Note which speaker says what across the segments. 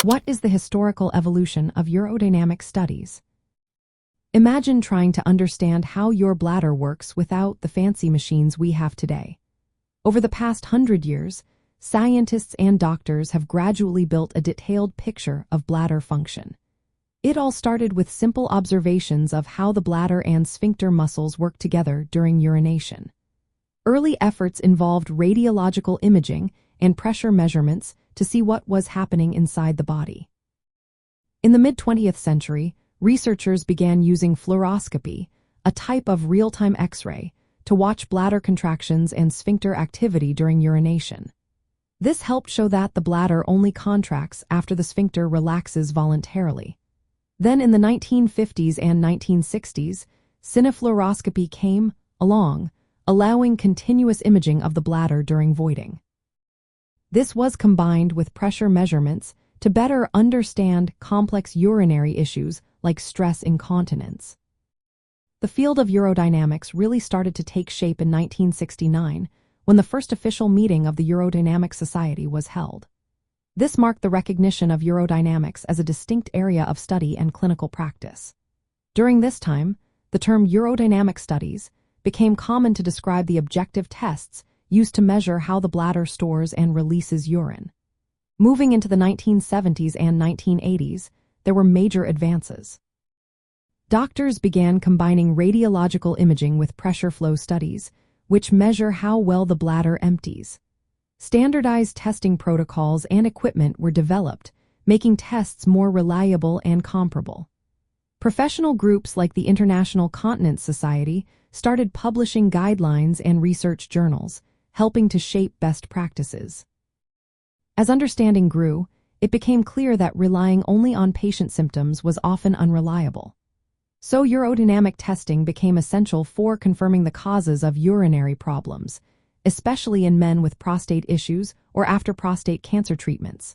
Speaker 1: What is the historical evolution of urodynamic studies? Imagine trying to understand how your bladder works without the fancy machines we have today. Over the past 100 years, scientists and doctors have gradually built a detailed picture of bladder function. It all started with simple observations of how the bladder and sphincter muscles work together during urination. Early efforts involved radiological imaging and pressure measurements to see what was happening inside the body. In the mid-20th century, researchers began using fluoroscopy, a type of real-time X-ray, to watch bladder contractions and sphincter activity during urination. This helped show that the bladder only contracts after the sphincter relaxes voluntarily. Then in the 1950s and 1960s, cinefluoroscopy came along, allowing continuous imaging of the bladder during voiding. This was combined with pressure measurements to better understand complex urinary issues like stress incontinence. The field of urodynamics really started to take shape in 1969 when the first official meeting of the Urodynamic Society was held. This marked the recognition of urodynamics as a distinct area of study and clinical practice. During this time, the term urodynamic studies became common to describe the objective tests used to measure how the bladder stores and releases urine. Moving into the 1970s and 1980s, there were major advances. Doctors began combining radiological imaging with pressure flow studies, which measure how well the bladder empties. Standardized testing protocols and equipment were developed, making tests more reliable and comparable. Professional groups like the International Continence Society started publishing guidelines and research journals, helping to shape best practices. As understanding grew, it became clear that relying only on patient symptoms was often unreliable. So urodynamic testing became essential for confirming the causes of urinary problems, especially in men with prostate issues or after prostate cancer treatments.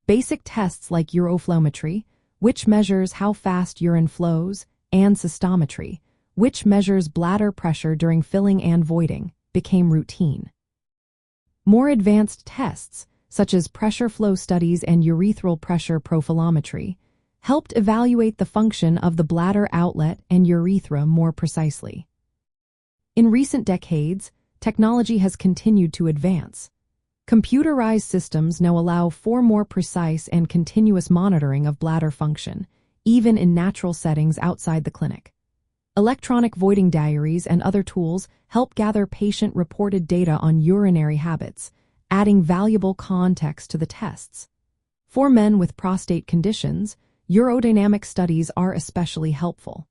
Speaker 1: Basic tests like uroflowmetry, which measures how fast urine flows, and cystometry, which measures bladder pressure during filling and voiding, became routine. More advanced tests, such as pressure flow studies and urethral pressure profilometry, helped evaluate the function of the bladder outlet and urethra more precisely. In recent decades, technology has continued to advance. Computerized systems now allow for more precise and continuous monitoring of bladder function, even in natural settings outside the clinic. Electronic voiding diaries and other tools help gather patient-reported data on urinary habits, adding valuable context to the tests. For men with prostate conditions, urodynamic studies are especially helpful.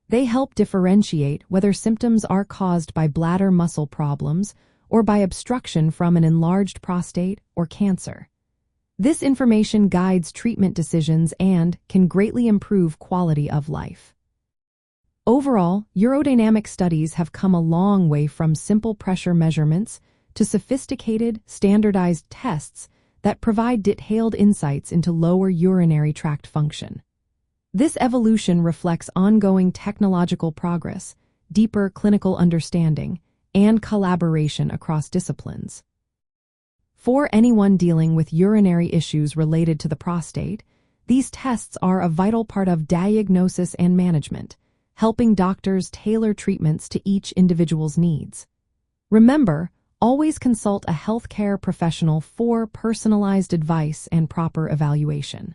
Speaker 1: They help differentiate whether symptoms are caused by bladder muscle problems or by obstruction from an enlarged prostate or cancer. This information guides treatment decisions and can greatly improve quality of life. Overall, urodynamic studies have come a long way from simple pressure measurements to sophisticated, standardized tests that provide detailed insights into lower urinary tract function. This evolution reflects ongoing technological progress, deeper clinical understanding, and collaboration across disciplines. For anyone dealing with urinary issues related to the prostate, these tests are a vital part of diagnosis and management, helping doctors tailor treatments to each individual's needs. Remember, always consult a healthcare professional for personalized advice and proper evaluation.